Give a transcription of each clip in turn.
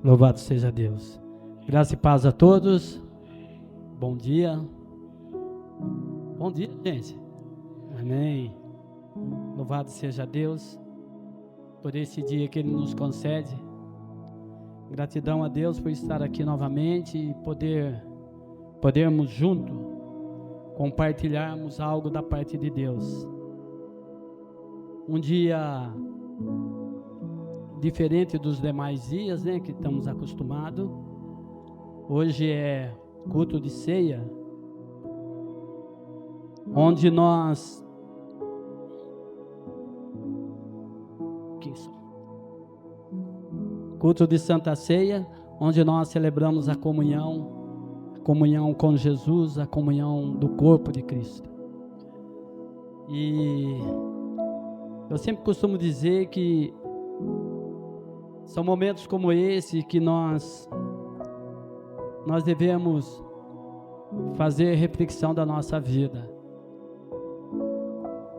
Louvado seja Deus. Graça e paz a todos. Bom dia. Bom dia, gente. Amém. Louvado seja Deus por esse dia que Ele nos concede. Gratidão a Deus por estar aqui novamente e podermos juntos compartilharmos algo da parte de Deus. Um dia diferente dos demais dias, né, que estamos acostumados. Hoje é culto de ceia, onde nós culto de Santa Ceia, onde nós celebramos a comunhão com Jesus, a comunhão do corpo de Cristo. E eu sempre costumo dizer que são momentos como esse que nós devemos fazer reflexão da nossa vida.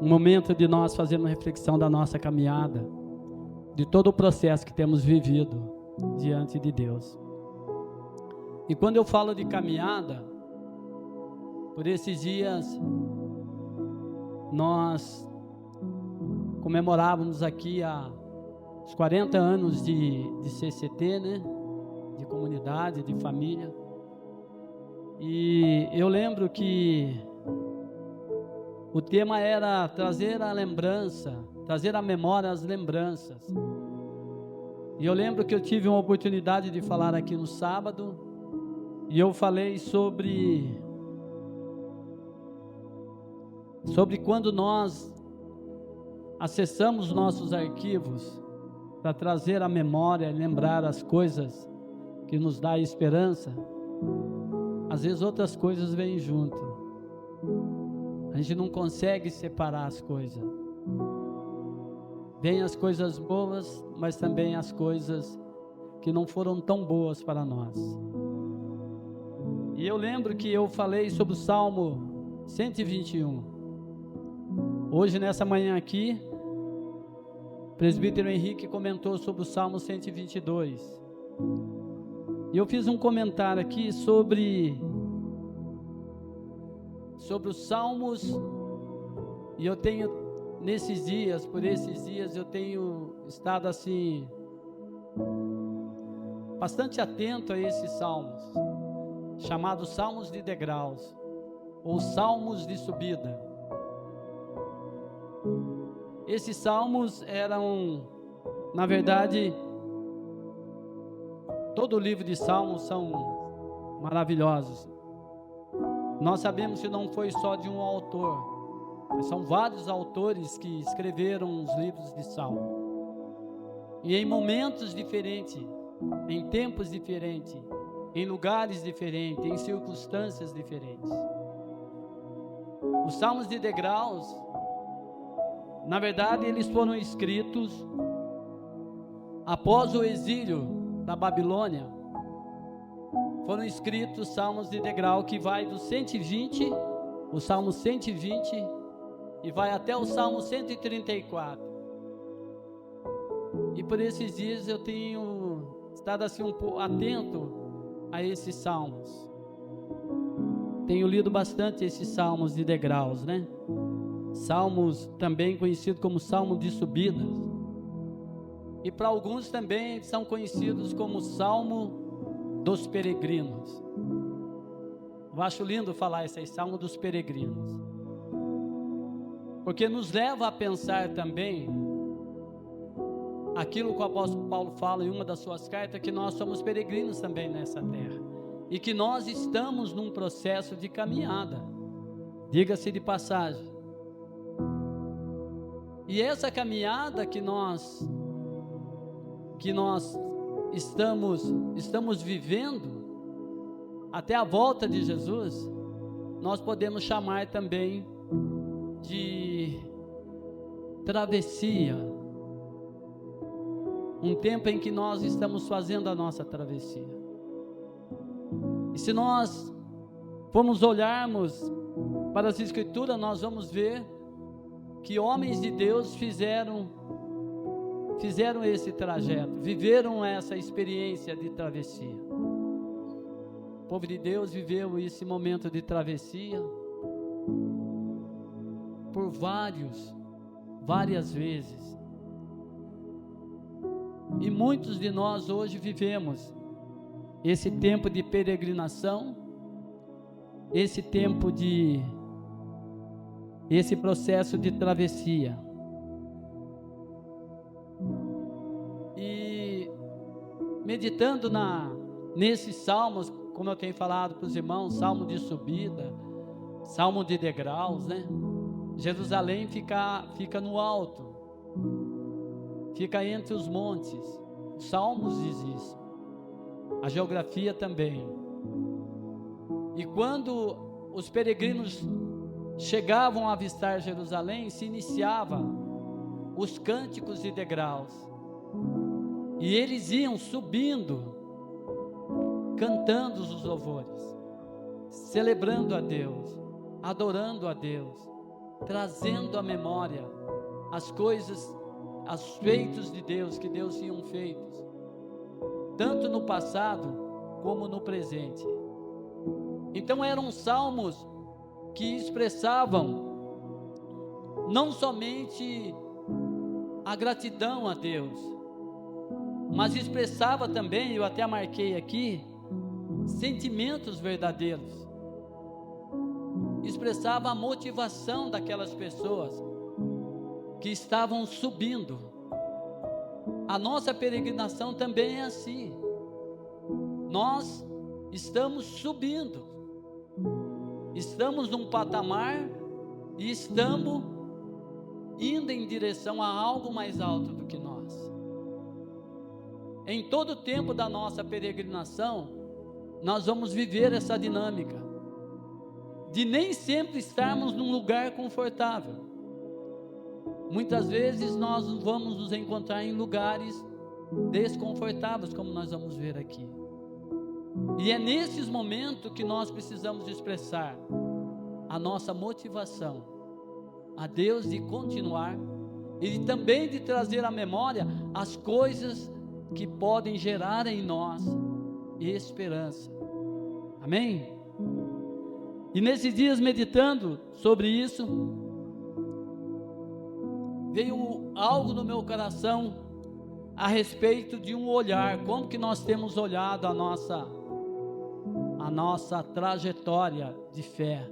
Um momento de nós fazermos reflexão da nossa caminhada, de todo o processo que temos vivido diante de Deus. E quando eu falo de caminhada, por esses dias nós comemorávamos aqui os 40 anos de CCT, né? De comunidade, de família. E eu lembro que o tema era trazer a lembrança, trazer à memória as lembranças. E eu lembro que eu tive uma oportunidade de falar aqui no sábado, e eu falei sobre quando nós acessamos nossos arquivos para trazer à memória, lembrar as coisas que nos dá esperança, às vezes outras coisas vêm junto. A gente não consegue separar as coisas. Vêm as coisas boas, mas também as coisas que não foram tão boas para nós. E eu lembro que eu falei sobre o Salmo 121. Hoje, nessa manhã aqui, o presbítero Henrique comentou sobre o Salmo 122. E eu fiz um comentário aqui sobre os Salmos, e eu tenho, por esses dias, eu tenho estado assim, bastante atento a esses Salmos, chamados Salmos de degraus, ou Salmos de subida. Esses Salmos eram, na verdade, todo o livro de Salmos são maravilhosos. Nós sabemos que não foi só de um autor, mas são vários autores que escreveram os livros de Salmo. E em momentos diferentes, em tempos diferentes, em lugares diferentes, em circunstâncias diferentes. Os Salmos de degraus, na verdade, eles foram escritos após o exílio da Babilônia. Foram escritos salmos de degrau que vai do 120, o Salmo 120, e vai até o Salmo 134. E por esses dias eu tenho estado assim um pouco atento a esses salmos. Tenho lido bastante esses salmos de degraus, né? Salmos também conhecidos como Salmo de subidas. E para alguns também são conhecidos como Salmo dos peregrinos. Eu acho lindo falar esse aí, Salmo dos peregrinos, porque nos leva a pensar também aquilo que o apóstolo Paulo fala em uma das suas cartas, que nós somos peregrinos também nessa terra, e que nós estamos num processo de caminhada, diga-se de passagem. E essa caminhada que nós estamos vivendo até a volta de Jesus, nós podemos chamar também de travessia, um tempo em que nós estamos fazendo a nossa travessia. E se nós formos olharmos para as Escrituras, nós vamos ver que homens de Deus fizeram fizeram esse trajeto, viveram essa experiência de travessia. O povo de Deus viveu esse momento de travessia por várias vezes. E muitos de nós hoje vivemos esse tempo de peregrinação, esse processo de travessia. E meditando nesses salmos, como eu tenho falado para os irmãos, salmo de subida, salmo de degraus, né? Jerusalém fica no alto, fica entre os montes. Os salmos dizem isso, a geografia também. E quando os peregrinos chegavam a avistar Jerusalém, se iniciavam os cânticos de degraus, e eles iam subindo, cantando os louvores, celebrando a Deus, adorando a Deus, trazendo à memória as coisas, os feitos de Deus, que Deus tinha feito, tanto no passado como no presente. Então eram salmos que expressavam não somente a gratidão a Deus, mas expressava também, eu até marquei aqui, sentimentos verdadeiros. Expressava a motivação daquelas pessoas que estavam subindo. A nossa peregrinação também é assim. Nós estamos subindo. Estamos num patamar e estamos indo em direção a algo mais alto do que nós. Em todo o tempo da nossa peregrinação, nós vamos viver essa dinâmica de nem sempre estarmos num lugar confortável. Muitas vezes nós vamos nos encontrar em lugares desconfortáveis, como nós vamos ver aqui. E é nesses momentos que nós precisamos expressar a nossa motivação a Deus de continuar e também de trazer à memória as coisas que podem gerar em nós esperança. Amém? E nesses dias, meditando sobre isso, veio algo no meu coração a respeito de um olhar, como que nós temos olhado a nossa trajetória de fé.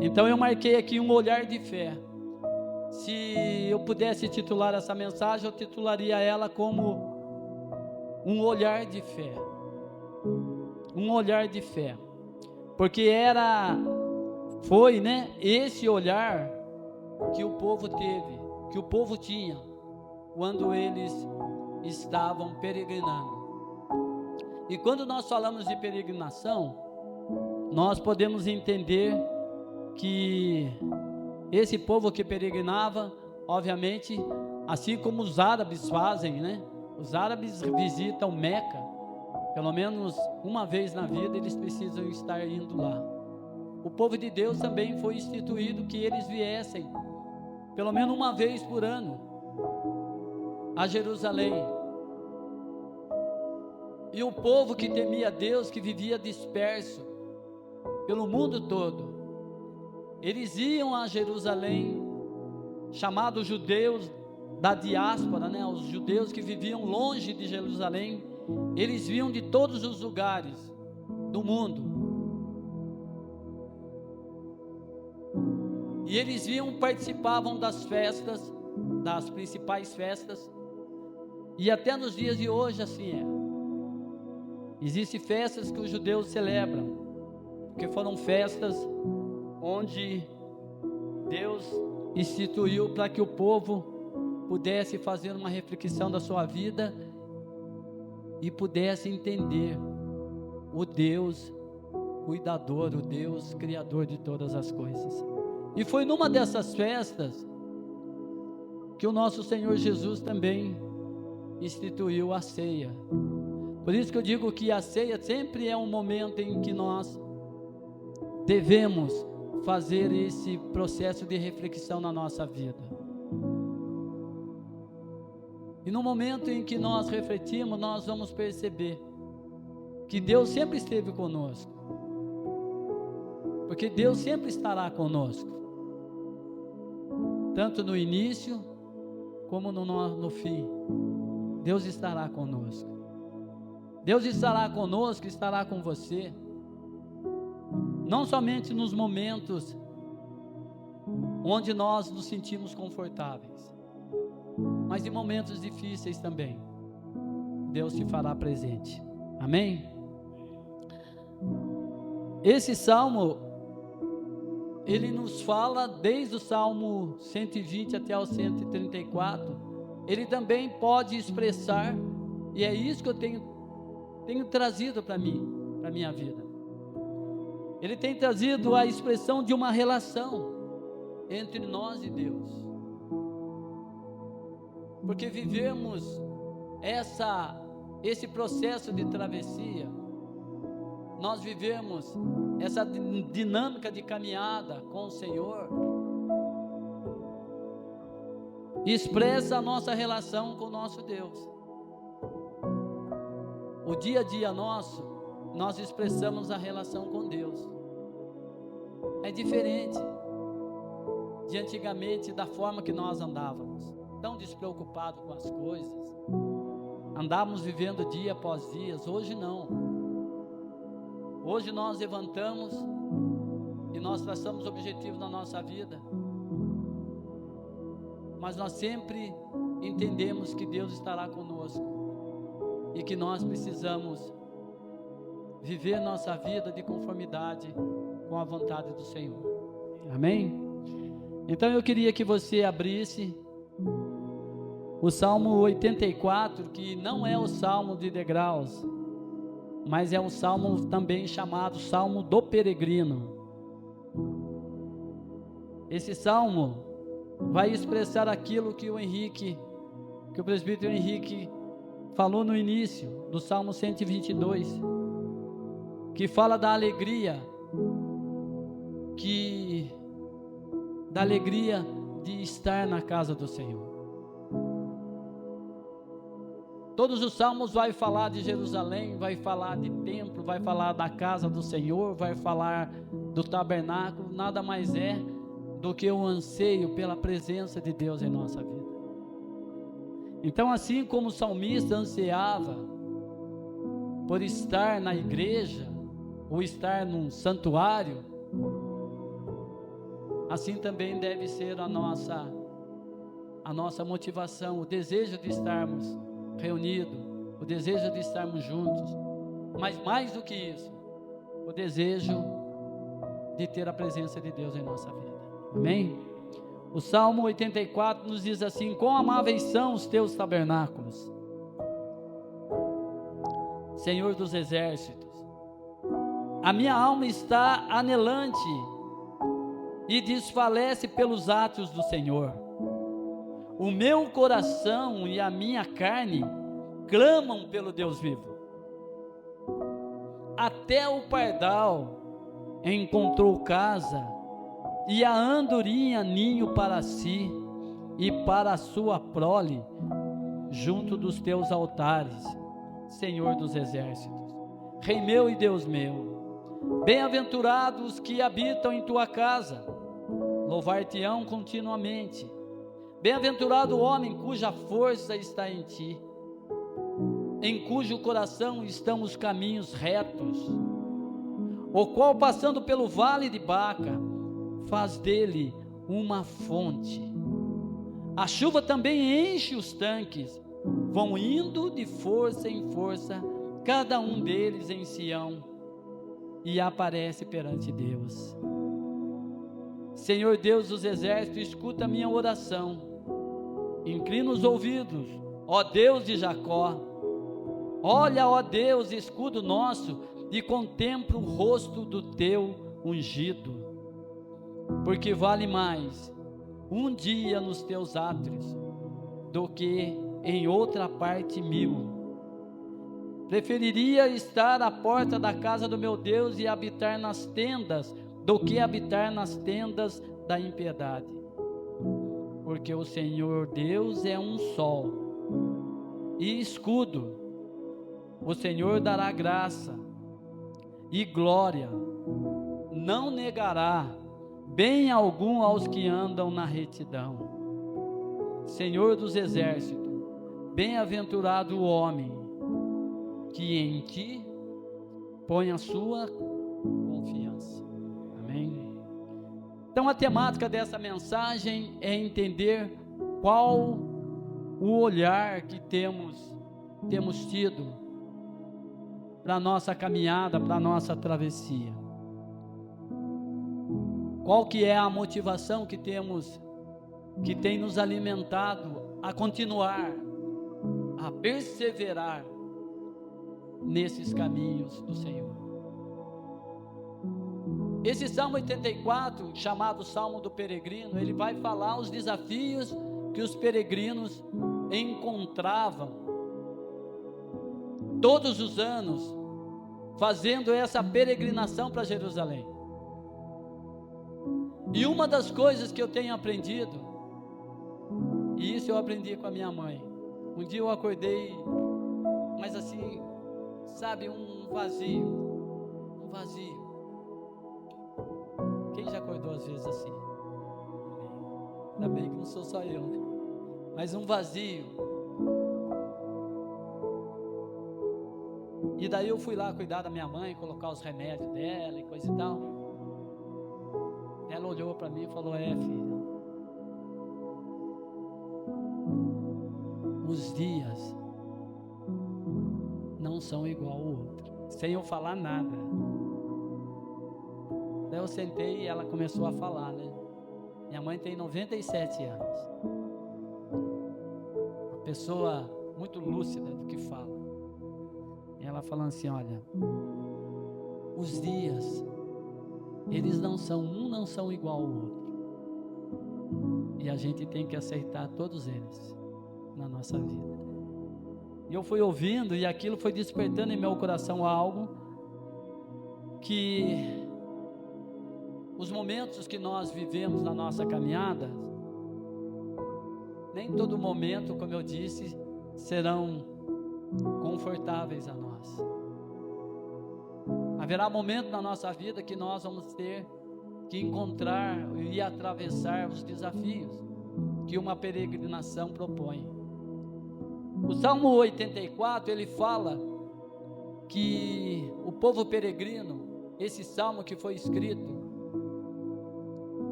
Então eu marquei aqui um olhar de fé. Se eu pudesse titular essa mensagem, eu titularia ela como um olhar de fé. Um olhar de fé. Porque foi, né, esse olhar que o povo teve, que o povo tinha, quando eles estavam peregrinando. E quando nós falamos de peregrinação, nós podemos entender que esse povo que peregrinava, obviamente, assim como os árabes fazem, né? Os árabes visitam Meca, pelo menos uma vez na vida eles precisam estar indo lá. O povo de Deus também foi instituído que eles viessem, pelo menos uma vez por ano, a Jerusalém. E o povo que temia Deus, que vivia disperso pelo mundo todo, eles iam a Jerusalém, chamados judeus da diáspora, né? Os judeus que viviam longe de Jerusalém, eles vinham de todos os lugares do mundo. E eles vinham, participavam das festas, das principais festas, e até nos dias de hoje assim é. Existem festas que os judeus celebram, porque foram festas onde Deus instituiu para que o povo pudesse fazer uma reflexão da sua vida e pudesse entender o Deus cuidador, o Deus criador de todas as coisas. E foi numa dessas festas que o nosso Senhor Jesus também instituiu a ceia. Por isso que eu digo que a ceia sempre é um momento em que nós devemos fazer esse processo de reflexão na nossa vida. E no momento em que nós refletimos, nós vamos perceber que Deus sempre esteve conosco. Porque Deus sempre estará conosco. Tanto no início, como no fim. Deus estará conosco. Deus estará conosco, estará com você. Não somente nos momentos onde nós nos sentimos confortáveis, mas em momentos difíceis também. Deus se fará presente. Amém? Esse salmo, ele nos fala desde o Salmo 120 até o 134. Ele também pode expressar, e é isso que eu tenho trazido para mim, para a minha vida. Ele tem trazido a expressão de uma relação entre nós e Deus. Porque vivemos esse processo de travessia, nós vivemos essa dinâmica de caminhada com o Senhor, expressa a nossa relação com o nosso Deus. O dia a dia nosso, nós expressamos a relação com Deus. É diferente de antigamente, da forma que nós andávamos, tão despreocupados com as coisas, andávamos vivendo dia após dia. Hoje não. Hoje nós levantamos e nós traçamos objetivos na nossa vida, mas nós sempre entendemos que Deus estará conosco e que nós precisamos viver nossa vida de conformidade com a vontade do Senhor. Amém? Então eu queria que você abrisse o Salmo 84, que não é o Salmo de degraus, mas é um salmo também chamado Salmo do Peregrino. Esse salmo vai expressar aquilo que o presbítero Henrique falou no início do Salmo 122, que fala da alegria, de estar na casa do Senhor. Todos os salmos vai falar de Jerusalém, vai falar de templo, vai falar da casa do Senhor, vai falar do tabernáculo. Nada mais é do que o anseio pela presença de Deus em nossa vida. Então, assim como o salmista ansiava por estar na igreja, ou estar num santuário, assim também deve ser a nossa motivação, o desejo de estarmos reunidos, o desejo de estarmos juntos, mas mais do que isso, o desejo de ter a presença de Deus em nossa vida. Amém? O Salmo 84 nos diz assim: quão amáveis são os teus tabernáculos, Senhor dos exércitos. A minha alma está anelante e desfalece pelos átrios do Senhor. O meu coração e a minha carne clamam pelo Deus vivo. Até o pardal encontrou casa, e a andorinha ninho para si e para a sua prole, junto dos teus altares, Senhor dos exércitos. Rei meu e Deus meu, bem-aventurados que habitam em tua casa, louvar-te-ão continuamente. Bem-aventurado o homem cuja força está em ti, em cujo coração estão os caminhos retos, o qual, passando pelo vale de Baca, faz dele uma fonte. A chuva também enche os tanques, vão indo de força em força, cada um deles em Sião, e aparece perante Deus. Senhor Deus dos exércitos, escuta a minha oração, inclina os ouvidos, ó Deus de Jacó. Olha, ó Deus, escudo nosso, e contempla o rosto do teu ungido, porque vale mais um dia nos teus átrios do que em outra parte 1000. Preferiria estar à porta da casa do meu Deus e habitar nas tendas do que habitar nas tendas da impiedade. Porque o Senhor Deus é um sol, e escudo. O Senhor dará graça e glória, não negará bem algum aos que andam na retidão. Senhor dos exércitos, bem-aventurado o homem que em ti põe a sua confiança. Amém. Então a temática dessa mensagem é entender qual o olhar que temos tido para a nossa caminhada, para a nossa travessia. Qual que é a motivação que temos, que tem nos alimentado a continuar, a perseverar nesses caminhos do Senhor. Esse Salmo 84, chamado Salmo do Peregrino, ele vai falar os desafios que os peregrinos encontravam todos os anos, fazendo essa peregrinação para Jerusalém. E uma das coisas que eu tenho aprendido, e isso eu aprendi com a minha mãe, um dia eu acordei, mas assim, sabe, um vazio. Quem já acordou às vezes assim? Ainda bem que não sou só eu, né? Mas um vazio. E daí eu fui lá cuidar da minha mãe, colocar os remédios dela e coisa e tal. Ela olhou para mim e falou: filho, os dias não são igual ao outro. Sem eu falar nada. Daí eu sentei e ela começou a falar, né? Minha mãe tem 97 anos. Uma pessoa muito lúcida do que fala. E ela falando assim: olha, os dias, eles não são igual ao outro. E a gente tem que aceitar todos eles na nossa vida. E eu fui ouvindo, e aquilo foi despertando em meu coração algo que os momentos que nós vivemos na nossa caminhada, nem todo momento, como eu disse, serão confortáveis a nós. Haverá momento na nossa vida que nós vamos ter que encontrar e atravessar os desafios que uma peregrinação propõe. O Salmo 84, ele fala que o povo peregrino, esse salmo que foi escrito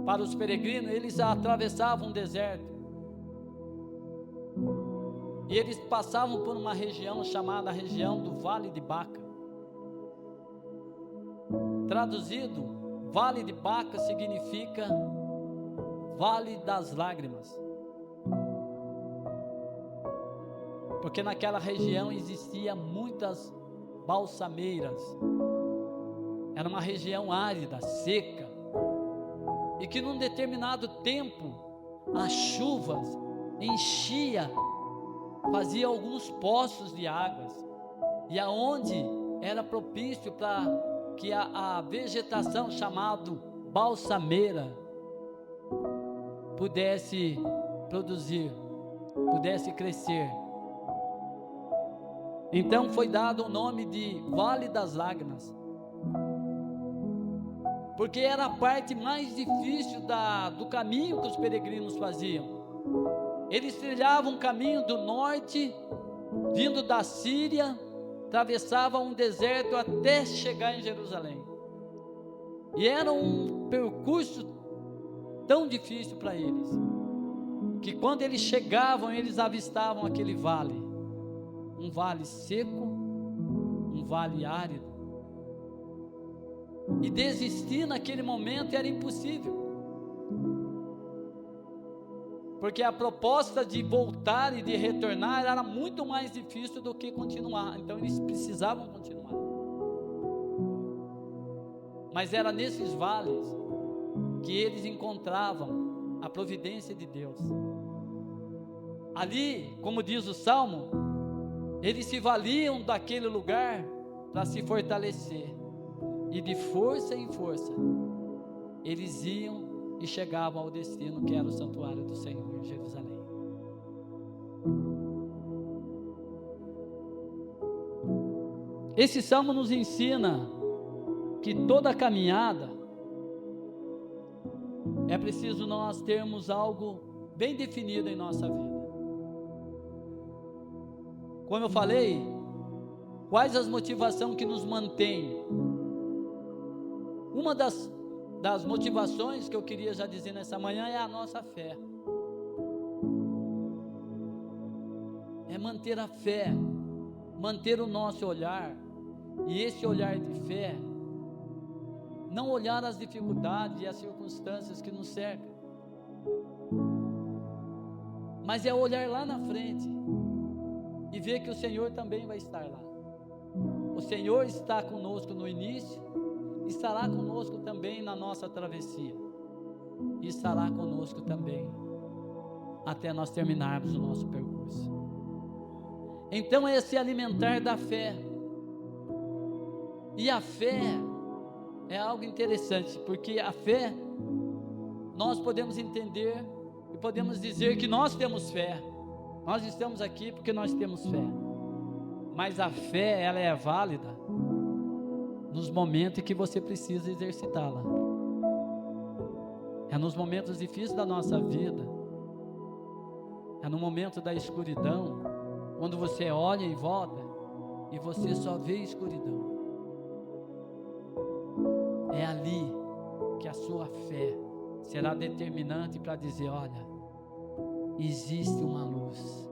para os peregrinos, eles atravessavam um deserto. E eles passavam por uma região chamada região do Vale de Baca. Traduzido, Vale de Baca significa Vale das Lágrimas. Porque naquela região existiam muitas balsameiras. Era uma região árida, seca. E que num determinado tempo, as chuvas enchia, fazia alguns poços de águas. E aonde era propício para que a vegetação chamada balsameira pudesse produzir, pudesse crescer. Então foi dado o nome de Vale das Lágrimas, porque era a parte mais difícil do caminho que os peregrinos faziam. Eles trilhavam um caminho do norte, vindo da Síria, atravessavam um deserto até chegar em Jerusalém. E era um percurso tão difícil para eles, que quando eles chegavam, eles avistavam aquele vale, um vale seco, um vale árido. E desistir naquele momento era impossível, porque a proposta de voltar e de retornar era muito mais difícil do que continuar. Então eles precisavam continuar. Mas era nesses vales que eles encontravam a providência de Deus. Ali, como diz o Salmo, eles se valiam daquele lugar para se fortalecer. E de força em força, eles iam e chegavam ao destino que era o santuário do Senhor em Jerusalém. Esse salmo nos ensina que toda caminhada é preciso nós termos algo bem definido em nossa vida. Como eu falei, quais as motivações que nos mantêm? Uma das motivações que eu queria já dizer nessa manhã é a nossa fé. É manter a fé, manter o nosso olhar, e esse olhar de fé, não olhar as dificuldades e as circunstâncias que nos cercam, mas é olhar lá na frente e ver que o Senhor também vai estar lá. O Senhor está conosco no início, estará conosco também na nossa travessia, e estará conosco também até nós terminarmos o nosso percurso. Então é se alimentar da fé. E a fé é algo interessante, porque a fé, nós podemos entender e podemos dizer que nós temos fé. Nós estamos aqui porque nós temos fé. Mas a fé, ela é válida nos momentos em que você precisa exercitá-la. É nos momentos difíceis da nossa vida. É no momento da escuridão, quando você olha em volta e você só vê escuridão. É ali que a sua fé será determinante para dizer: olha, existe uma luz,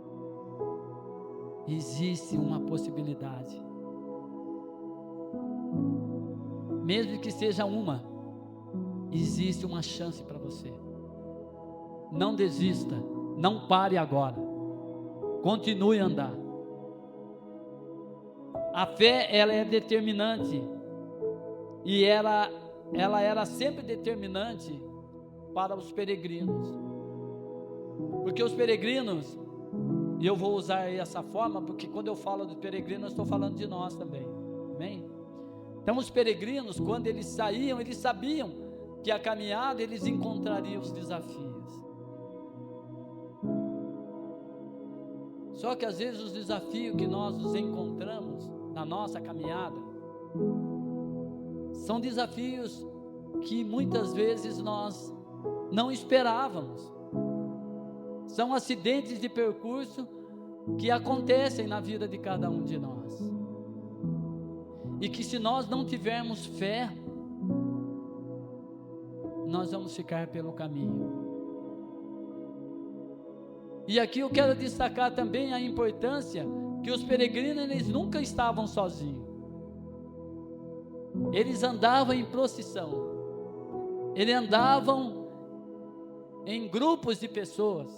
existe uma possibilidade, mesmo que seja uma, existe uma chance para você. Não desista, não pare agora, continue a andar. A fé, ela é determinante, e ela era sempre determinante para os peregrinos, porque os peregrinos, e eu vou usar essa forma, porque quando eu falo dos peregrinos, eu estou falando de nós também, amém? Então os peregrinos, quando eles saíam, eles sabiam que a caminhada eles encontrariam os desafios. Só que às vezes os desafios que nós nos encontramos na nossa caminhada são desafios que muitas vezes nós não esperávamos. São acidentes de percurso que acontecem na vida de cada um de nós. E que se nós não tivermos fé, nós vamos ficar pelo caminho. E aqui eu quero destacar também a importância que os peregrinos, eles nunca estavam sozinhos. Eles andavam em procissão. Eles andavam em grupos de pessoas.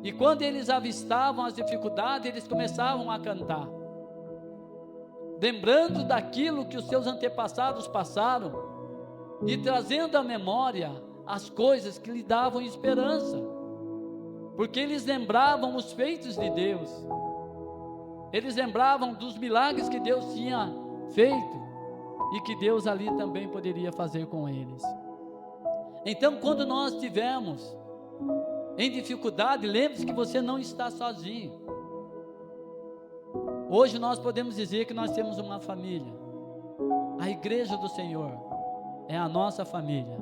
E quando eles avistavam as dificuldades, eles começavam a cantar, lembrando daquilo que os seus antepassados passaram e trazendo à memória as coisas que lhe davam esperança, porque eles lembravam os feitos de Deus, eles lembravam dos milagres que Deus tinha feito e que Deus ali também poderia fazer com eles. Então, quando nós estivermos em dificuldade, lembre-se que você não está sozinho. Hoje nós podemos dizer que nós temos uma família. A igreja do Senhor é a nossa família.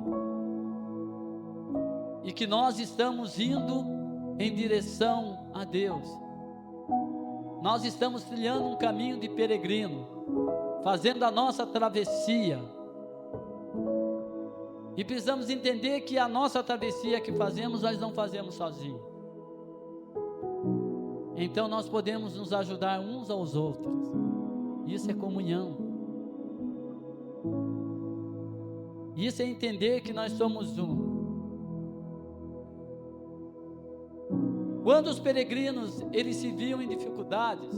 E que nós estamos indo em direção a Deus. Nós estamos trilhando um caminho de peregrino, fazendo a nossa travessia. E precisamos entender que a nossa travessia que fazemos, nós não fazemos sozinhos. Então nós podemos nos ajudar uns aos outros. Isso é comunhão. Isso é entender que nós somos um. Quando os peregrinos, eles se viam em dificuldades,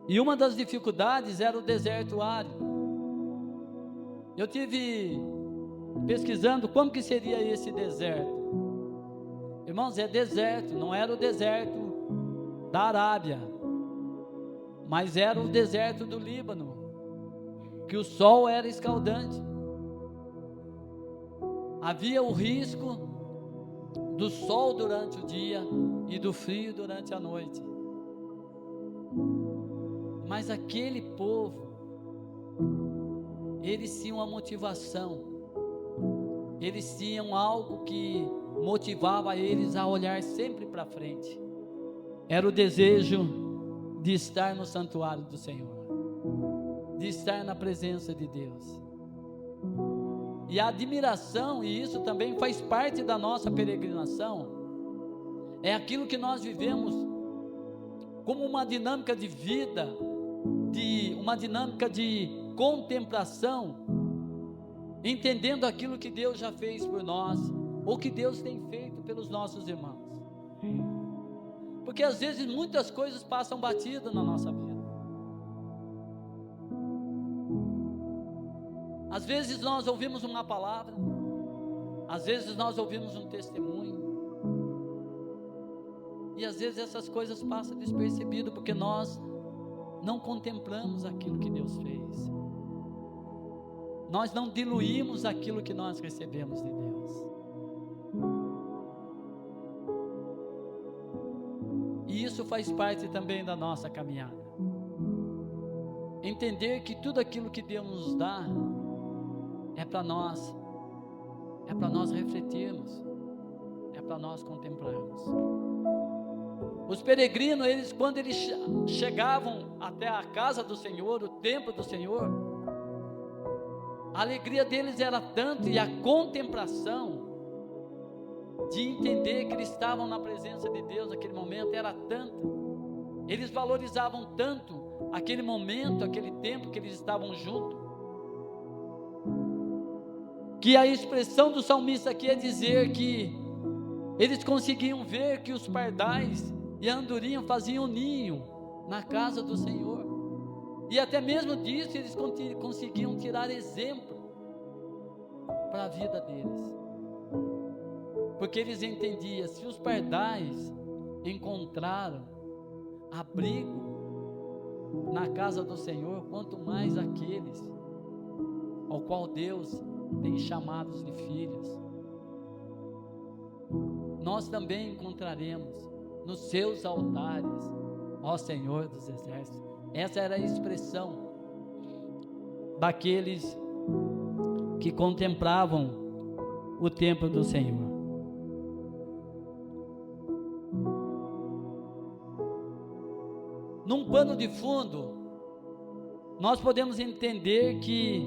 e uma das dificuldades era o deserto árido. Eu tive pesquisando como que seria esse deserto. Irmãos, é deserto, não era o deserto da Arábia, mas era o deserto do Líbano, que o sol era escaldante. Havia o risco do sol durante o dia e do frio durante a noite. Mas aquele povo, eles tinham uma motivação, eles tinham algo que motivava eles a olhar sempre para frente. Era o desejo de estar no santuário do Senhor, de estar na presença de Deus. E a admiração, e isso também faz parte da nossa peregrinação, é aquilo que nós vivemos como uma dinâmica de vida, uma dinâmica de contemplação, entendendo aquilo que Deus já fez por nós, ou que Deus tem feito pelos nossos irmãos. Porque às vezes muitas coisas passam batidas na nossa vida. Às vezes nós ouvimos uma palavra, às vezes nós ouvimos um testemunho, e às vezes essas coisas passam despercebidas, porque nós não contemplamos aquilo que Deus fez. Nós não diluímos aquilo que nós recebemos de Deus. E isso faz parte também da nossa caminhada. Entender que tudo aquilo que Deus nos dá é para nós refletirmos, é para nós contemplarmos. Os peregrinos, quando eles chegavam até a casa do Senhor, o templo do Senhor, a alegria deles era tanto, e a contemplação de entender que eles estavam na presença de Deus naquele momento era tanto, eles valorizavam tanto aquele momento, aquele tempo que eles estavam juntos, que a expressão do salmista aqui é dizer que eles conseguiam ver que os pardais e a andorinha faziam ninho na casa do Senhor, e até mesmo disso eles conseguiam tirar exemplo para a vida deles, porque eles entendiam, se os pardais encontraram abrigo na casa do Senhor, quanto mais aqueles ao qual Deus tem chamados de filhos, nós também encontraremos nos seus altares, ó Senhor dos exércitos. Essa era a expressão daqueles que contemplavam o templo do Senhor. Num pano de fundo, nós podemos entender que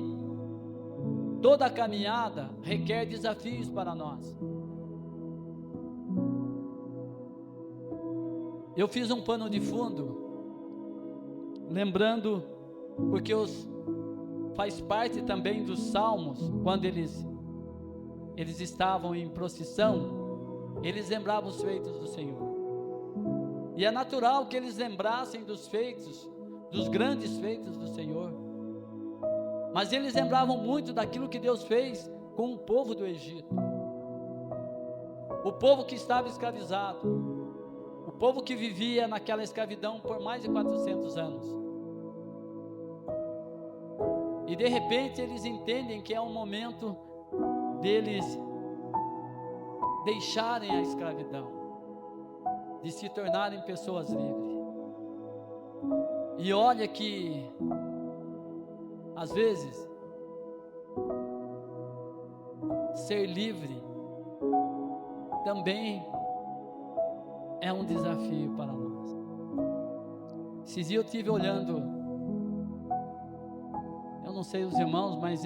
toda a caminhada requer desafios para nós. Eu fiz um pano de fundo, lembrando, porque faz parte também dos salmos, quando eles estavam em procissão, eles lembravam os feitos do Senhor. E é natural que eles lembrassem dos feitos, dos grandes feitos do Senhor. Mas eles lembravam muito daquilo que Deus fez com o povo do Egito. O povo que estava escravizado. O povo que vivia naquela escravidão por mais de 400 anos. E de repente eles entendem que é um momento deles deixarem a escravidão, de se tornarem pessoas livres. E olha que, às vezes, ser livre também é um desafio para nós. Esses dias eu estive olhando, eu não sei os irmãos, mas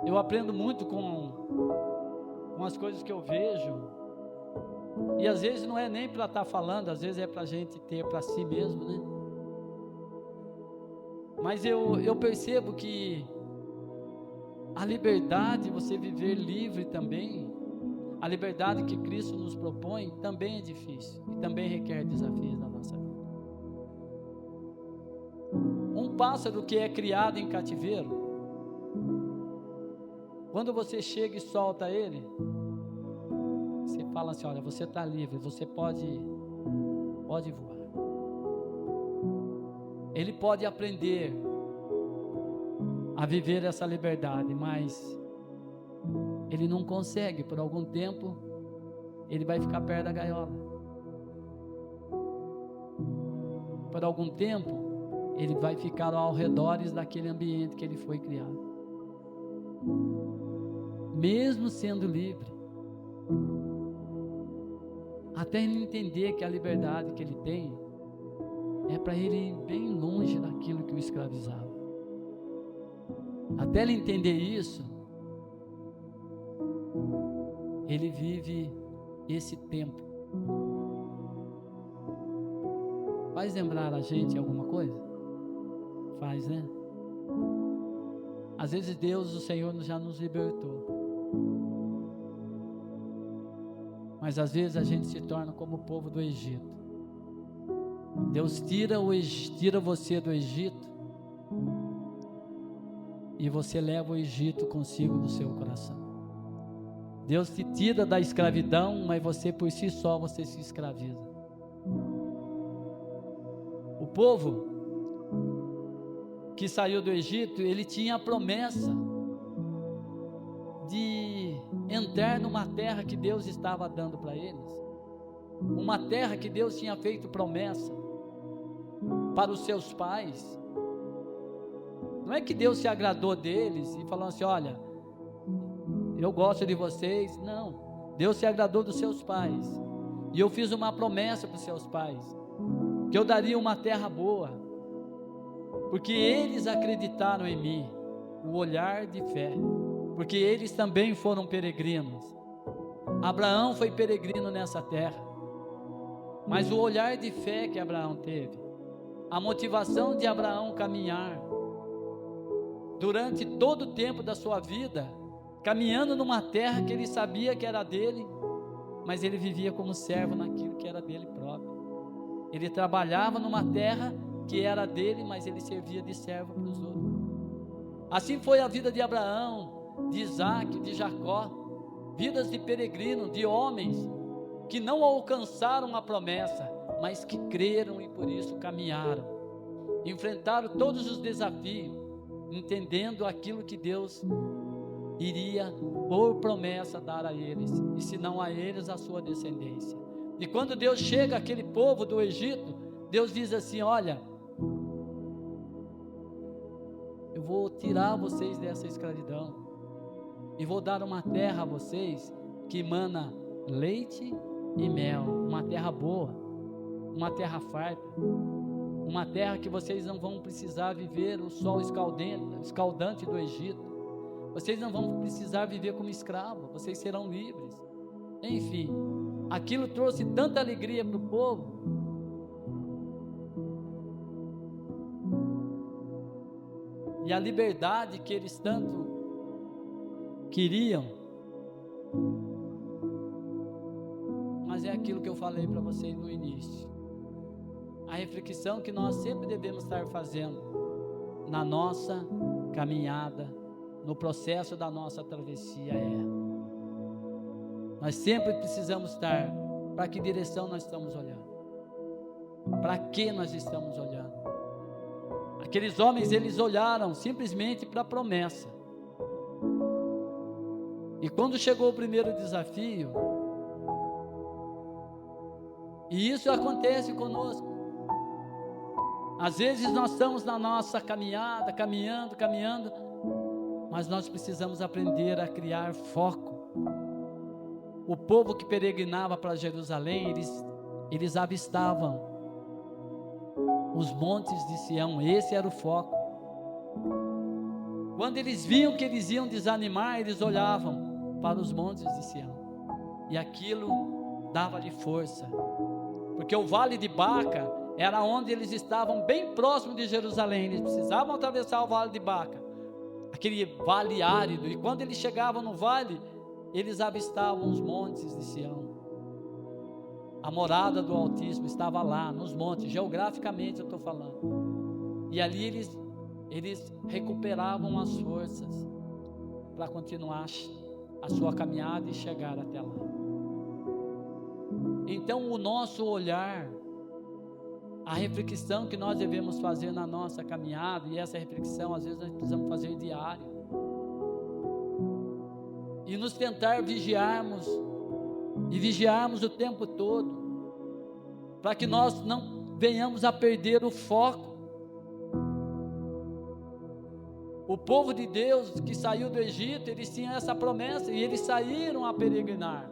eu aprendo muito com as coisas que eu vejo, e às vezes não é nem para estar falando, às vezes é para a gente ter para si mesmo, né? Mas eu percebo que a liberdade, você viver livre também, a liberdade que Cristo nos propõe também é difícil e também requer desafios na nossa vida. Um pássaro que é criado em cativeiro, quando você chega e solta ele, você fala assim: olha, você está livre, você pode voar. Ele pode aprender a viver essa liberdade, mas ele não consegue. Por algum tempo ele vai ficar perto da gaiola. Por algum tempo ele vai ficar ao redor daquele ambiente que ele foi criado. Mesmo sendo livre, até ele entender que a liberdade que ele tem é para ele ir bem longe daquilo que o escravizava. Até ele entender isso, ele vive esse tempo. Faz lembrar a gente alguma coisa? Faz, né? Às vezes Deus, o Senhor, já nos libertou. Mas às vezes a gente se torna como o povo do Egito. Deus tira você do Egito e você leva o Egito consigo no seu coração. Deus te tira da escravidão, mas você por si só você se escraviza. O povo que saiu do Egito, ele tinha a promessa de entrar numa terra que Deus estava dando para eles, uma terra que Deus tinha feito promessa para os seus pais. Não é que Deus se agradou deles e falou assim: olha, eu gosto de vocês. Não, Deus se agradou dos seus pais, e eu fiz uma promessa para os seus pais, que eu daria uma terra boa, porque eles acreditaram em mim, o olhar de fé, porque eles também foram peregrinos. Abraão foi peregrino nessa terra, mas o olhar de fé que Abraão teve, a motivação de Abraão caminhar durante todo o tempo da sua vida, caminhando numa terra que ele sabia que era dele, mas ele vivia como servo naquilo que era dele próprio. Ele trabalhava numa terra que era dele, mas ele servia de servo para os outros. Assim foi a vida de Abraão, de Isaac, de Jacó, vidas de peregrino, de homens que não alcançaram a promessa, mas que creram e por isso caminharam, enfrentaram todos os desafios, entendendo aquilo que Deus iria por promessa dar a eles, e se não a eles, a sua descendência. E quando Deus chega àquele povo do Egito, Deus diz assim: olha, eu vou tirar vocês dessa escravidão e vou dar uma terra a vocês que emana leite e mel, uma terra boa, uma terra farta, uma terra que vocês não vão precisar viver o sol escaldante do Egito, vocês não vão precisar viver como escravo, vocês serão livres. Enfim, aquilo trouxe tanta alegria para o povo, e a liberdade que eles tanto queriam. Mas é aquilo que eu falei para vocês no início, a reflexão que nós sempre devemos estar fazendo na nossa caminhada, no processo da nossa travessia, nós sempre precisamos estar, para que direção nós estamos olhando, para que nós estamos olhando. Aqueles homens, eles olharam simplesmente para a promessa, e quando chegou o primeiro desafio, e isso acontece conosco, às vezes nós estamos na nossa caminhada, caminhando, mas nós precisamos aprender a criar foco. O povo que peregrinava para Jerusalém, eles avistavam os montes de Sião, esse era o foco. Quando eles viam que eles iam desanimar, eles olhavam para os montes de Sião, e aquilo dava-lhe força, porque o vale de Baca era onde eles estavam, bem próximo de Jerusalém. Eles precisavam atravessar o vale de Baca, aquele vale árido, e quando eles chegavam no vale, eles avistavam os montes de Sião. A morada do Altíssimo estava lá, nos montes, geograficamente eu estou falando, e ali eles recuperavam as forças para continuar a sua caminhada e chegar até lá. Então o nosso olhar, a reflexão que nós devemos fazer na nossa caminhada, e essa reflexão às vezes nós precisamos fazer diário, e nos tentar vigiarmos o tempo todo, para que nós não venhamos a perder o foco, O povo de Deus que saiu do Egito, eles tinham essa promessa e eles saíram a peregrinar.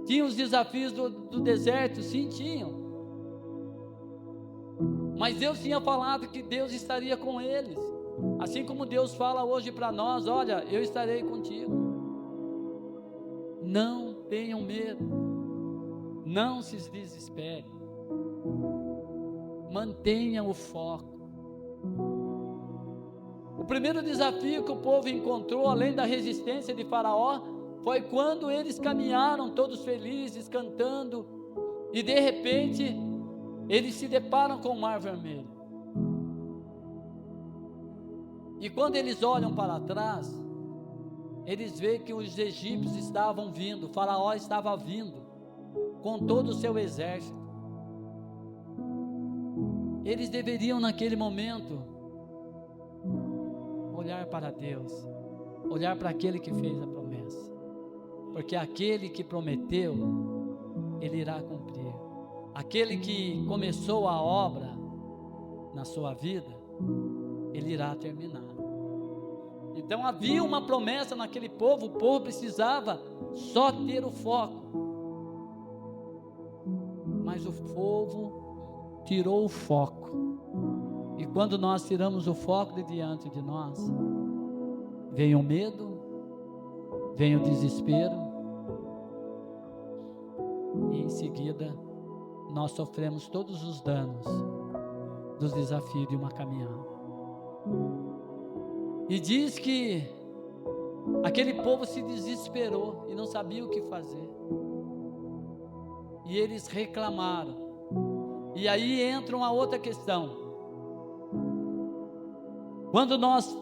Tinham os desafios do deserto, sim, tinham. Mas Deus tinha falado que Deus estaria com eles. Assim como Deus fala hoje para nós: olha, eu estarei contigo. Não tenham medo. Não se desespere. Mantenha o foco. O primeiro desafio que o povo encontrou, além da resistência de Faraó, foi quando eles caminharam todos felizes, cantando, e de repente eles se deparam com o Mar Vermelho. E quando eles olham para trás, eles veem que os egípcios estavam vindo, o Faraó estava vindo com todo o seu exército. Eles deveriam naquele momento olhar para Deus, olhar para aquele que fez a promessa, porque aquele que prometeu, ele irá cumprir. Aquele que começou a obra na sua vida, ele irá terminar. Então havia uma promessa naquele povo, o povo precisava só ter o foco. Mas o povo tirou o foco. E quando nós tiramos o foco de diante de nós, vem o medo, vem o desespero, e em seguida nós sofremos todos os danos dos desafios de uma caminhada. E diz que aquele povo se desesperou e não sabia o que fazer. E eles reclamaram. E aí entra uma outra questão. Quando nós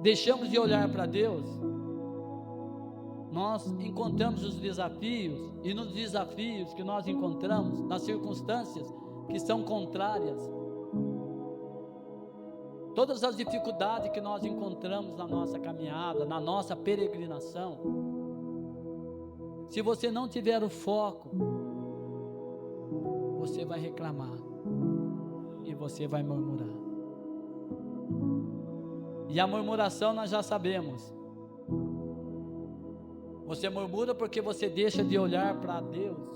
deixamos de olhar para Deus, nós encontramos os desafios, e nos desafios que nós encontramos, nas circunstâncias que são contrárias, todas as dificuldades que nós encontramos na nossa caminhada, na nossa peregrinação, se você não tiver o foco, você vai reclamar e você vai murmurar. E a murmuração nós já sabemos. Você murmura porque você deixa de olhar para Deus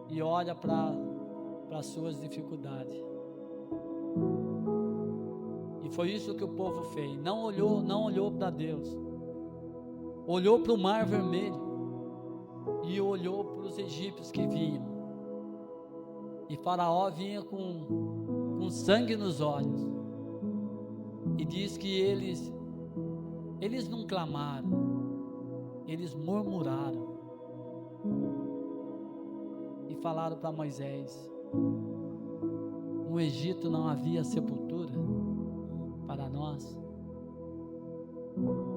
e olha para as suas dificuldades. E foi isso que o povo fez. Não olhou para Deus. Olhou para o Mar Vermelho e olhou para os egípcios que vinham. E Faraó vinha com sangue nos olhos. E diz que eles não clamaram, eles murmuraram. E falaram para Moisés: no Egito não havia sepultura para nós.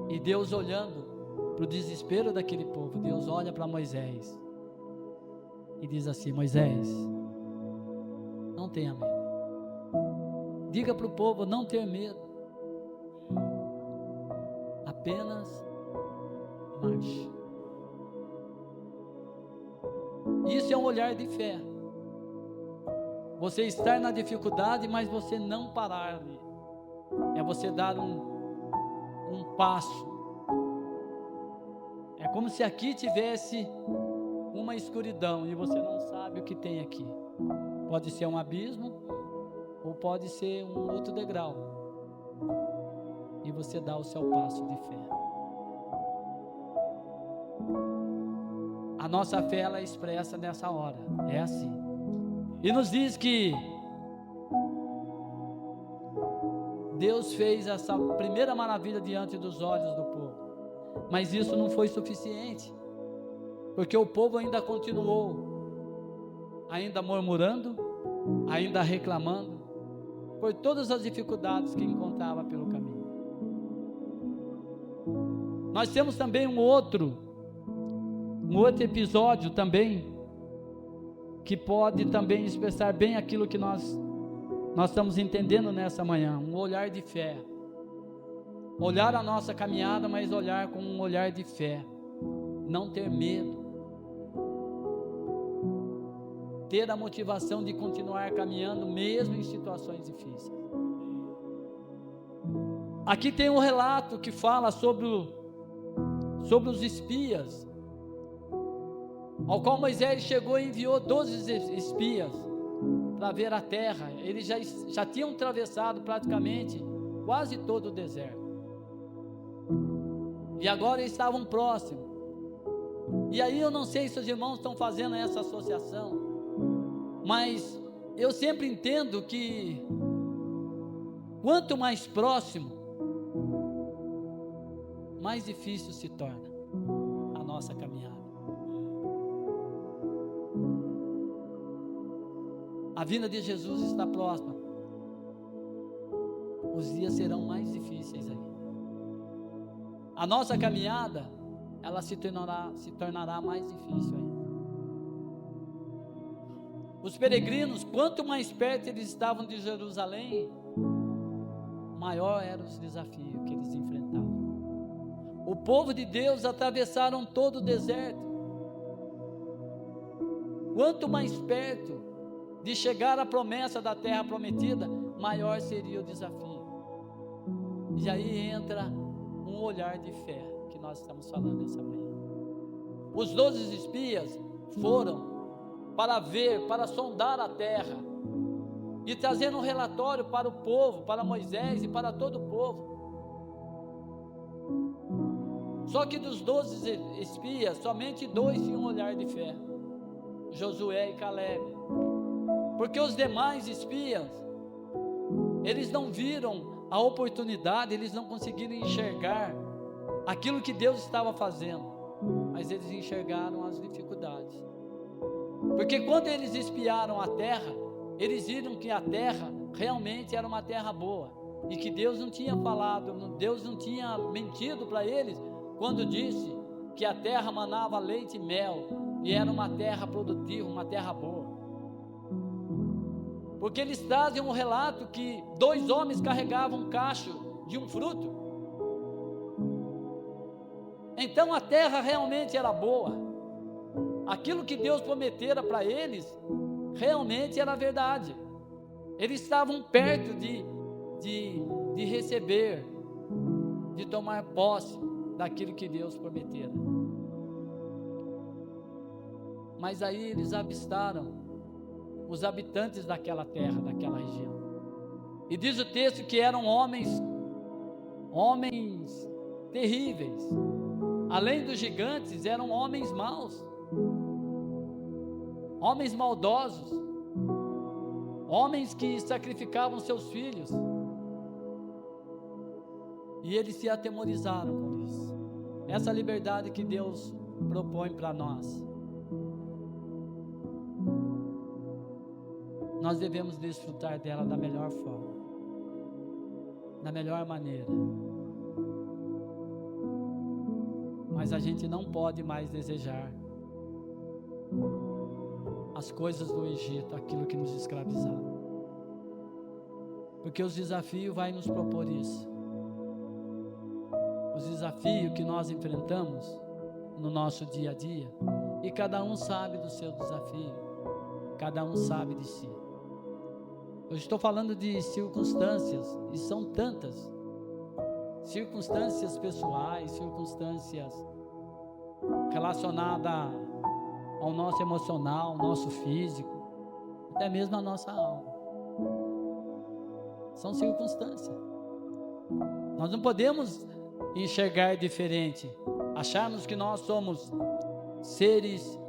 E Deus, olhando para o desespero daquele povo, Deus olha para Moisés e diz assim: Moisés, não tenha medo. Diga para o povo não ter medo. Apenas marche. Isso é um olhar de fé. Você estar na dificuldade, mas você não parar ali. É você dar um passo. É como se aqui tivesse uma escuridão e você não sabe o que tem aqui. Pode ser um abismo ou pode ser um outro degrau. E você dá o seu passo de fé. A nossa fé, ela é expressa nessa hora. É assim. E nos diz que Deus fez essa primeira maravilha diante dos olhos do povo. Mas isso não foi suficiente. Porque o povo ainda continuou, ainda murmurando, ainda reclamando, por todas as dificuldades que encontrava pelo caminho. Nós temos também um outro episódio também, que pode também expressar bem aquilo que nós estamos entendendo nessa manhã, um olhar de fé. Olhar a nossa caminhada, mas olhar com um olhar de fé. Não ter medo. Ter a motivação de continuar caminhando, mesmo em situações difíceis. Aqui tem um relato que fala sobre os espias, ao qual Moisés chegou e enviou 12 espias para ver a terra. Eles já tinham atravessado praticamente quase todo o deserto, e agora eles estavam próximos. E aí eu não sei se os irmãos estão fazendo essa associação, mas eu sempre entendo que quanto mais próximo, mais difícil se torna a nossa caminhada. A vinda de Jesus está próxima. Os dias serão mais difíceis aí. A nossa caminhada, ela se tornará mais difícil ainda. Os peregrinos, quanto mais perto eles estavam de Jerusalém, maior eram os desafios que eles enfrentavam. O povo de Deus atravessaram todo o deserto. Quanto mais perto de chegar à promessa da terra prometida, maior seria o desafio. E aí entra um olhar de fé que nós estamos falando essa manhã. Os 12 espias foram para ver, para sondar a terra e trazer um relatório para o povo, para Moisés e para todo o povo. Só que dos 12 espias, somente 2 tinham um olhar de fé: Josué e Calebe. Porque os demais espias, eles não viram a oportunidade, eles não conseguiram enxergar aquilo que Deus estava fazendo, mas eles enxergaram as dificuldades. Porque quando eles espiaram a terra, eles viram que a terra realmente era uma terra boa, e que Deus não tinha falado, Deus não tinha mentido para eles, quando disse que a terra manava leite e mel, e era uma terra produtiva, uma terra boa. Porque eles trazem um relato que 2 homens carregavam um cacho de um fruto. Então a terra realmente era boa. Aquilo que Deus prometera para eles, realmente era verdade. Eles estavam perto de receber, de tomar posse daquilo que Deus prometera. Mas aí eles avistaram os habitantes daquela terra, daquela região. E diz o texto que eram homens terríveis. Além dos gigantes, eram homens maus, homens maldosos, homens que sacrificavam seus filhos. E eles se atemorizaram com isso. Essa liberdade que Deus propõe para nós, nós devemos desfrutar dela da melhor forma, da melhor maneira. Mas a gente não pode mais desejar as coisas do Egito, aquilo que nos escravizava, porque os desafios vai nos propor isso. Os desafios que nós enfrentamos no nosso dia a dia, e cada um sabe do seu desafio, cada um sabe de si. Eu estou falando de circunstâncias, e são tantas, circunstâncias pessoais, circunstâncias relacionadas ao nosso emocional, ao nosso físico, até mesmo a nossa alma. São circunstâncias. Nós não podemos enxergar diferente, acharmos que nós somos seres,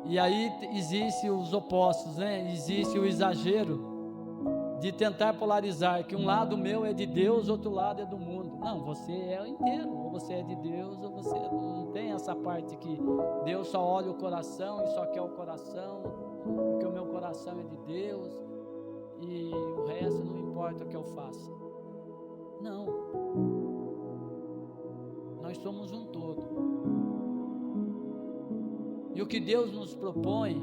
e aí existe os opostos, né? Existe o exagero de tentar polarizar, que um lado meu é de Deus, outro lado é do mundo. Não, você é o inteiro, ou você é de Deus, ou você não tem essa parte que Deus só olha o coração e só quer o coração, porque o meu coração é de Deus, e o resto não importa o que eu faça. Não, nós somos um todo, e o que Deus nos propõe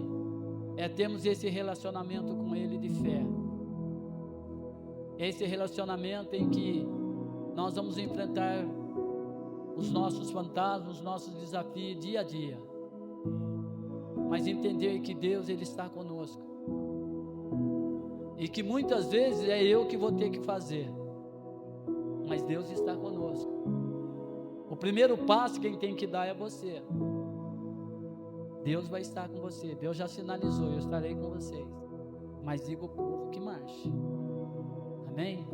é termos esse relacionamento com Ele de fé, esse relacionamento em que nós vamos enfrentar os nossos fantasmas, os nossos desafios dia a dia, mas entender que Deus, Ele está conosco, e que muitas vezes é eu que vou ter que fazer, mas Deus está conosco. O primeiro passo quem tem que dar é você. Deus vai estar com você. Deus já sinalizou, eu estarei com vocês. Mas diga ao povo que marche. Amém?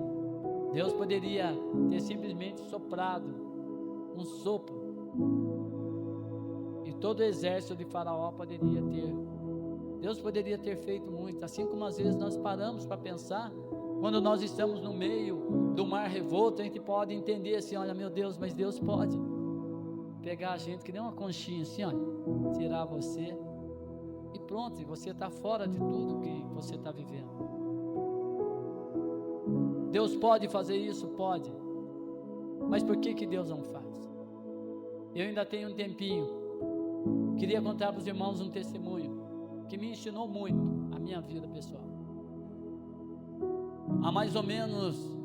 Deus poderia ter simplesmente soprado um sopro, e todo o exército de Faraó poderia ter. Deus poderia ter feito muito. Assim como às vezes nós paramos para pensar, quando nós estamos no meio do mar revolto, a gente pode entender assim: olha, meu Deus, mas Deus pode pegar a gente que nem uma conchinha assim, olha, tirar você e pronto, e você está fora de tudo que você está vivendo. Deus pode fazer isso? Pode. Mas por que Deus não faz? Eu ainda tenho um tempinho. Queria contar para os irmãos um testemunho que me ensinou muito a minha vida pessoal. Há mais ou menos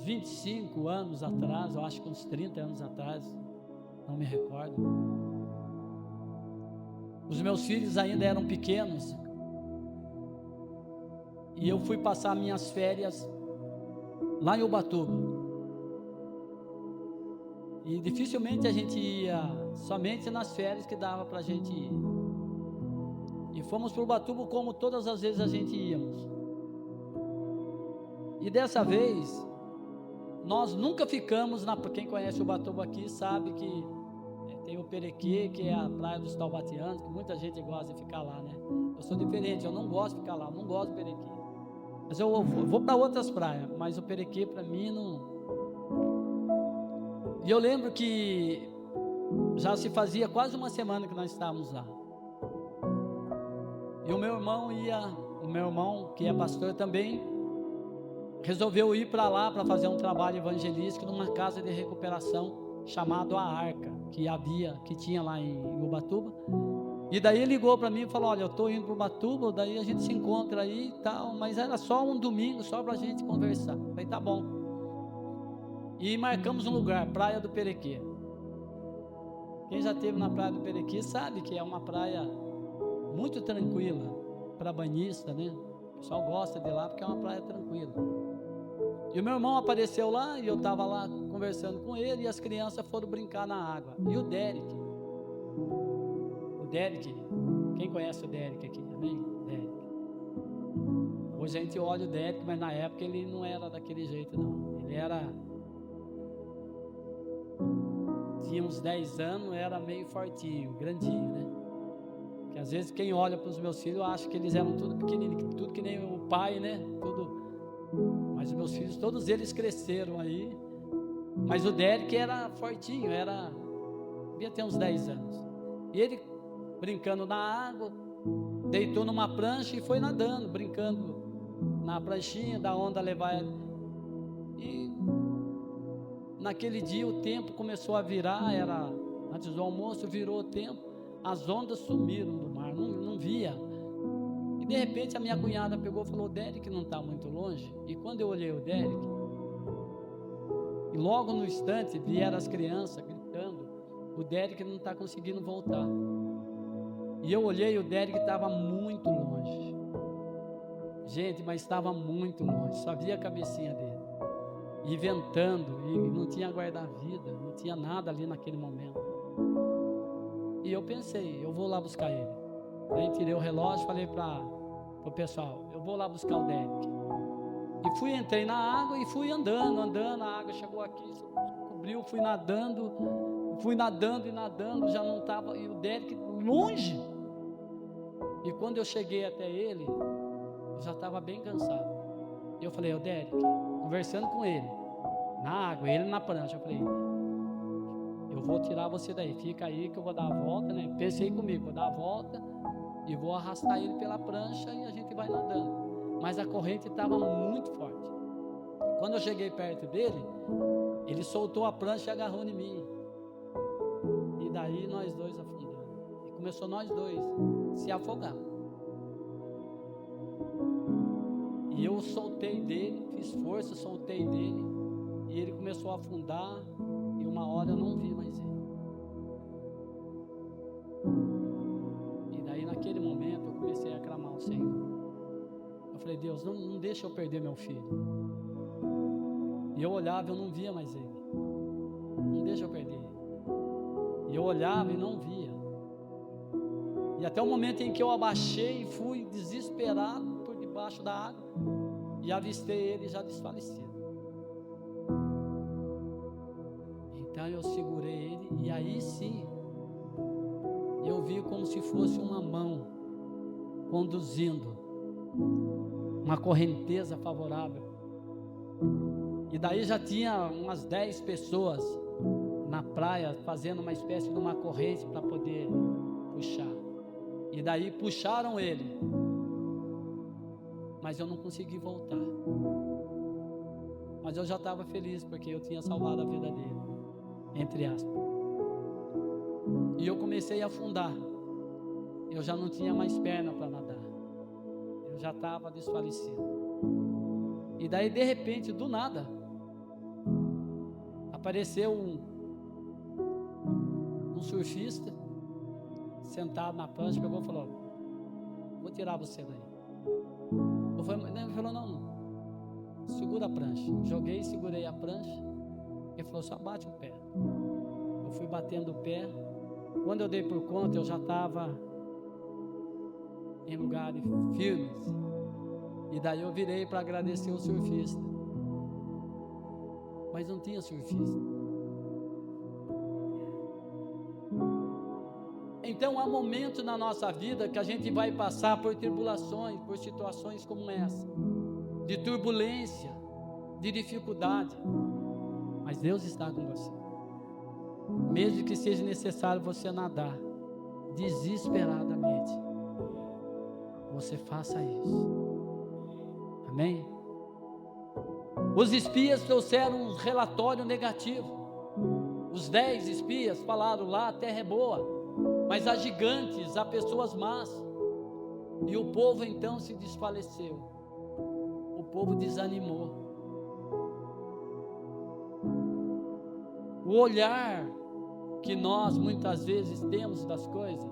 25 anos atrás, eu acho que uns 30 anos atrás, não me recordo. Os meus filhos ainda eram pequenos. E eu fui passar minhas férias lá em Ubatuba. E dificilmente a gente ia, somente nas férias que dava para a gente ir. E fomos para Ubatuba como todas as vezes a gente íamos. E dessa vez, nós nunca ficamos quem conhece Ubatuba aqui sabe que tem o Perequê, que é a praia dos Taubatianos, que muita gente gosta de ficar lá, né? Eu sou diferente, eu não gosto de ficar lá, eu não gosto do Perequê. Mas eu vou para outras praias, mas o Perequê para mim não. E eu lembro que já se fazia quase uma semana que nós estávamos lá. E o meu irmão que é pastor também, resolveu ir para lá para fazer um trabalho evangelístico numa casa de recuperação chamado A Arca, que tinha lá em Ubatuba. E daí ele ligou para mim e falou: olha, eu estou indo para Ubatuba, daí a gente se encontra aí e tal, mas era só um domingo, só para a gente conversar. Eu falei: tá bom. E marcamos um lugar, Praia do Perequê. Quem já esteve na Praia do Perequê sabe que é uma praia muito tranquila para banhista, né? O pessoal gosta de lá porque é uma praia tranquila. E o meu irmão apareceu lá e eu estava lá conversando com ele e as crianças foram brincar na água. E o Derek, quem conhece o Derek aqui? Amém? Derek. Hoje a gente olha o Derek, mas na época ele não era daquele jeito não. Ele tinha uns 10 anos, era meio fortinho, grandinho, né? Que às vezes quem olha para os meus filhos acha que eles eram tudo pequenininho, tudo que nem o pai, né? Tudo. Mas os meus filhos, todos eles cresceram aí. Mas o Derek era fortinho, devia ter uns 10 anos. E ele, brincando na água, deitou numa prancha e foi nadando, brincando na pranchinha, da onda levar ele. E naquele dia o tempo começou a virar, era antes do almoço, virou o tempo, as ondas sumiram do mar, não via. E de repente a minha cunhada pegou e falou: o Derek não está muito longe. E quando eu olhei o Derek, e logo no instante vieram as crianças gritando: o Derek não está conseguindo voltar. E eu olhei, o Derek estava muito longe. Gente, mas estava muito longe, só via a cabecinha dele. E ventando, e não tinha guarda-vida, não tinha nada ali naquele momento. E eu pensei: eu vou lá buscar ele. Aí tirei o relógio, falei para o pessoal: eu vou lá buscar o Derek. E entrei na água e fui andando, a água chegou aqui, cobriu, fui nadando e nadando, já não estava, e o Derek longe. E quando eu cheguei até ele, eu já estava bem cansado. E eu falei: o Derek, conversando com ele, na água, ele na prancha, eu falei: eu vou tirar você daí, fica aí que eu vou dar a volta, né? Pensei comigo, vou dar a volta e vou arrastar ele pela prancha e a gente vai nadando. Mas a corrente estava muito forte. Quando eu cheguei perto dele, ele soltou a prancha e agarrou em mim. E daí nós dois afundamos. E começou nós dois se afogar. E eu soltei dele, fiz força, soltei dele. E ele começou a afundar. E uma hora eu não vi mais ele. E daí naquele momento eu comecei a clamar ao Senhor. Eu falei: Deus, não deixa eu perder meu filho. E eu olhava e eu não via mais ele. Não deixa eu perder ele. E eu olhava e não via. E até o momento em que eu abaixei e fui desesperado por debaixo da água e avistei ele já desfalecido. Então eu segurei ele e aí sim eu vi como se fosse uma mão conduzindo uma correnteza favorável. E daí já tinha umas 10 pessoas na praia fazendo uma espécie de uma corrente para poder puxar. E daí puxaram ele, mas eu não consegui voltar. Mas eu já estava feliz porque eu tinha salvado a vida dele, entre aspas. E eu comecei a afundar. Eu já não tinha mais perna para nadar. Eu já estava desfalecido. E daí de repente, do nada, apareceu um surfista sentado na prancha, pegou e falou: vou tirar você daí. Ele falou: não, segura a prancha. Joguei, segurei a prancha. Ele falou: só bate o pé. Eu fui batendo o pé. Quando eu dei por conta, eu já estava em lugares firmes. E daí eu virei para agradecer o surfista. Mas não tinha surfista. Então há momentos na nossa vida que a gente vai passar por tribulações, por situações como essa, de turbulência, de dificuldade, mas Deus está com você. Mesmo que seja necessário você nadar desesperadamente, você faça isso. Amém? Os espias trouxeram um relatório negativo. Os 10 espias falaram: lá a terra é boa, mas há gigantes, há pessoas más. E o povo então se desfaleceu. O povo desanimou. O olhar que nós muitas vezes temos das coisas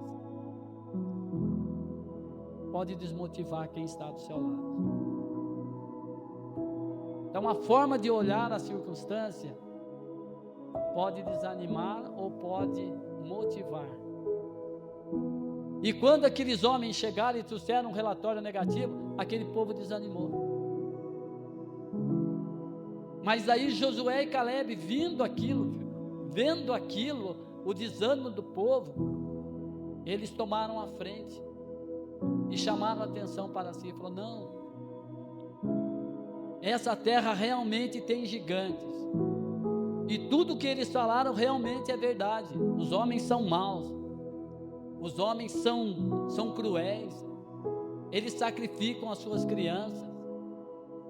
pode desmotivar quem está do seu lado. Então a forma de olhar a circunstância pode desanimar ou pode motivar. E quando aqueles homens chegaram e trouxeram um relatório negativo, aquele povo desanimou. Mas aí Josué e Caleb, vendo aquilo, o desânimo do povo, eles tomaram a frente e chamaram a atenção para si. Falou: não, essa terra realmente tem gigantes, e tudo que eles falaram realmente é verdade. Os homens são maus, os homens são cruéis, eles sacrificam as suas crianças,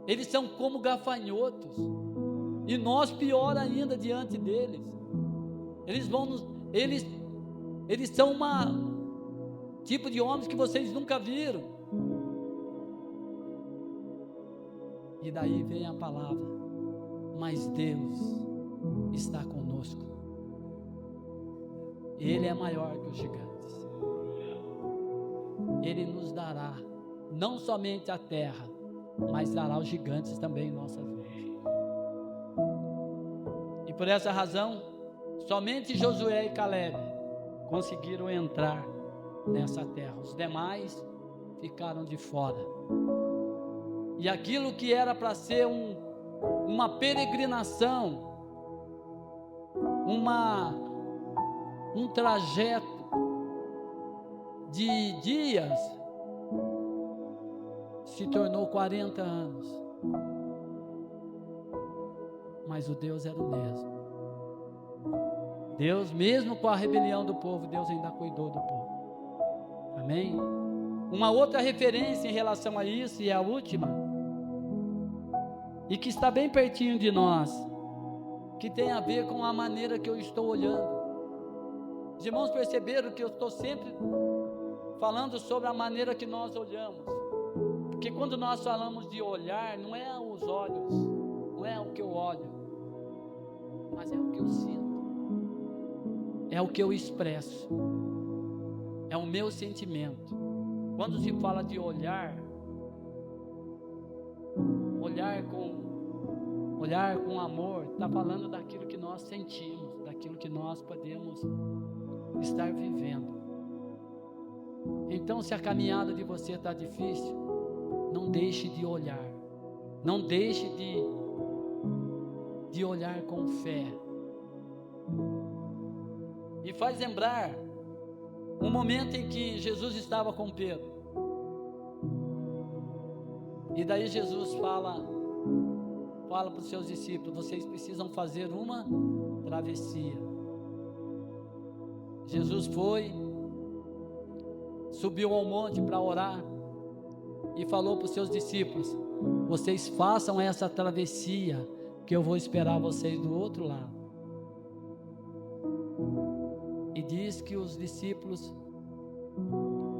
eles são como gafanhotos, e nós pior ainda diante deles. Eles são tipo de homens que vocês nunca viram. E daí vem a palavra: mas Deus está conosco. Ele é maior que os gigantes. Ele nos dará não somente a terra, mas dará os gigantes também em nossas vidas. E por essa razão, somente Josué e Caleb conseguiram entrar nessa terra. Os demais ficaram de fora. E aquilo que era para ser uma peregrinação, um trajeto de dias, se tornou 40 anos. Mas o Deus era o mesmo. Deus, mesmo com a rebelião do povo, Deus ainda cuidou do povo. Amém? Uma outra referência em relação a isso, e a última, e que está bem pertinho de nós, que tem a ver com a maneira que eu estou olhando. Os irmãos perceberam que eu estou sempre falando sobre a maneira que nós olhamos, porque quando nós falamos de olhar, não é os olhos, não é o que eu olho, mas é o que eu sinto, é o que eu expresso, é o meu sentimento. Quando se fala de olhar com Olhar com amor está falando daquilo que nós sentimos, daquilo que nós podemos estar vivendo. Então, se a caminhada de você está difícil, não deixe de olhar. Não deixe de olhar com fé. E faz lembrar um momento em que Jesus estava com Pedro. E daí Jesus fala para os seus discípulos: vocês precisam fazer uma travessia. Jesus subiu ao monte para orar e falou para os seus discípulos: vocês façam essa travessia, que eu vou esperar vocês do outro lado. E diz que os discípulos,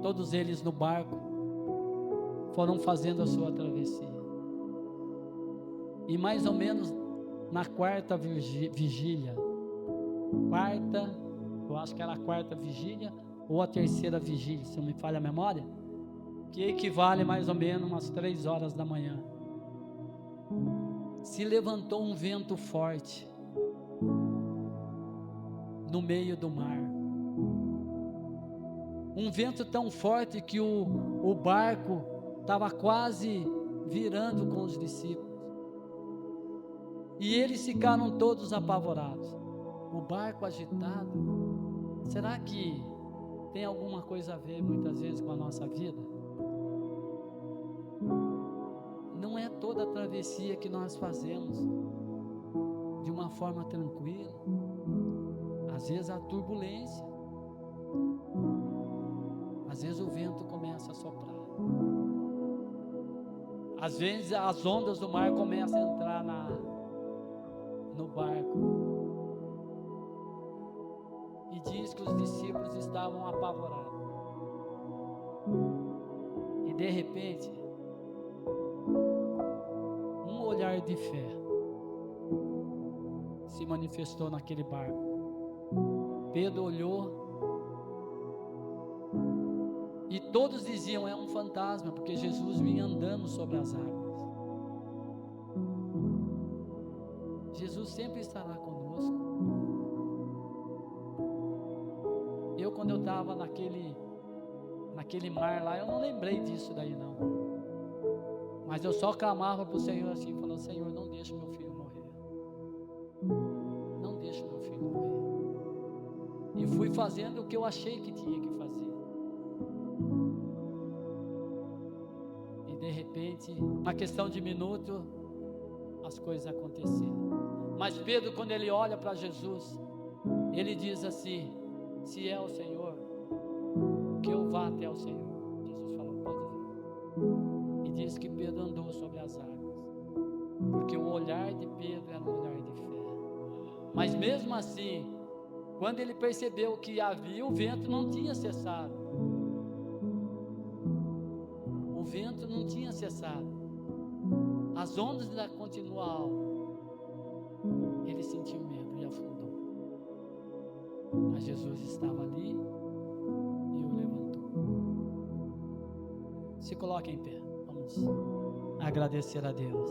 todos eles no barco, foram fazendo a sua travessia. E mais ou menos na quarta vigília, eu acho que era a quarta vigília ou a terceira vigília, se não me falha a memória, que equivale mais ou menos umas 3 horas da manhã, se levantou um vento forte no meio do mar. Um vento tão forte que o barco estava quase virando com os discípulos. E eles ficaram todos apavorados. O barco agitado. Será que tem alguma coisa a ver muitas vezes com a nossa vida? Não é toda a travessia que nós fazemos de uma forma tranquila. Às vezes há turbulência. Às vezes o vento começa a soprar. Às vezes as ondas do mar começam a entrar no barco. E diz que os discípulos estavam apavorados. E de repente, um olhar de fé se manifestou naquele barco. Pedro olhou e todos diziam: é um fantasma, porque Jesus vinha andando sobre as águas. Jesus sempre estará conosco. Quando eu estava naquele mar lá, eu não lembrei disso daí não, mas eu só clamava para o Senhor assim, falando: Senhor, não deixe meu filho morrer, não deixe meu filho morrer. E fui fazendo o que eu achei que tinha que fazer. E de repente, uma questão de minuto, as coisas aconteceram. Mas Pedro, quando ele olha para Jesus, ele diz assim: se é o Senhor, que eu vá até o Senhor. Jesus falou: pode vir. E diz que Pedro andou sobre as águas, porque o olhar de Pedro era um olhar de fé. Mas mesmo assim, quando ele percebeu que havia, o vento não tinha cessado. O vento não tinha cessado. As ondas ainda continuavam. Ele sentiu medo e afundou. Mas Jesus estava ali e o levantou. Se coloque em pé. Vamos agradecer a Deus.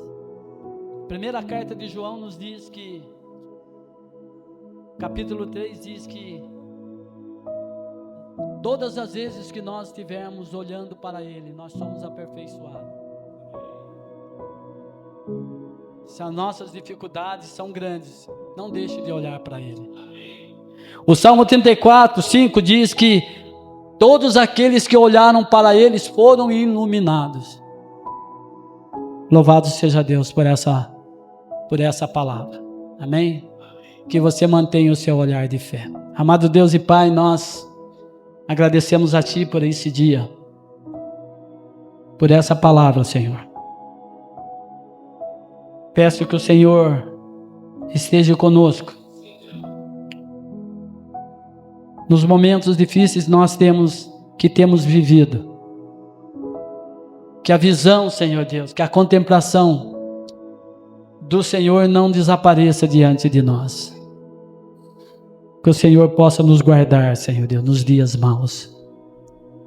Primeira carta de João nos diz que, capítulo 3 diz que todas as vezes que nós estivermos olhando para Ele, nós somos aperfeiçoados. Se as nossas dificuldades são grandes, não deixe de olhar para Ele. O Salmo 34, 5 diz que todos aqueles que olharam para eles foram iluminados. Louvado seja Deus por essa palavra. Amém? Que você mantenha o seu olhar de fé. Amado Deus e Pai, nós agradecemos a Ti por esse dia, por essa palavra, Senhor. Peço que o Senhor esteja conosco. Nos momentos difíceis nós temos vivido. Que a visão, Senhor Deus, que a contemplação do Senhor não desapareça diante de nós. Que o Senhor possa nos guardar, Senhor Deus, nos dias maus.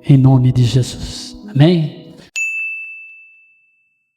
Em nome de Jesus. Amém?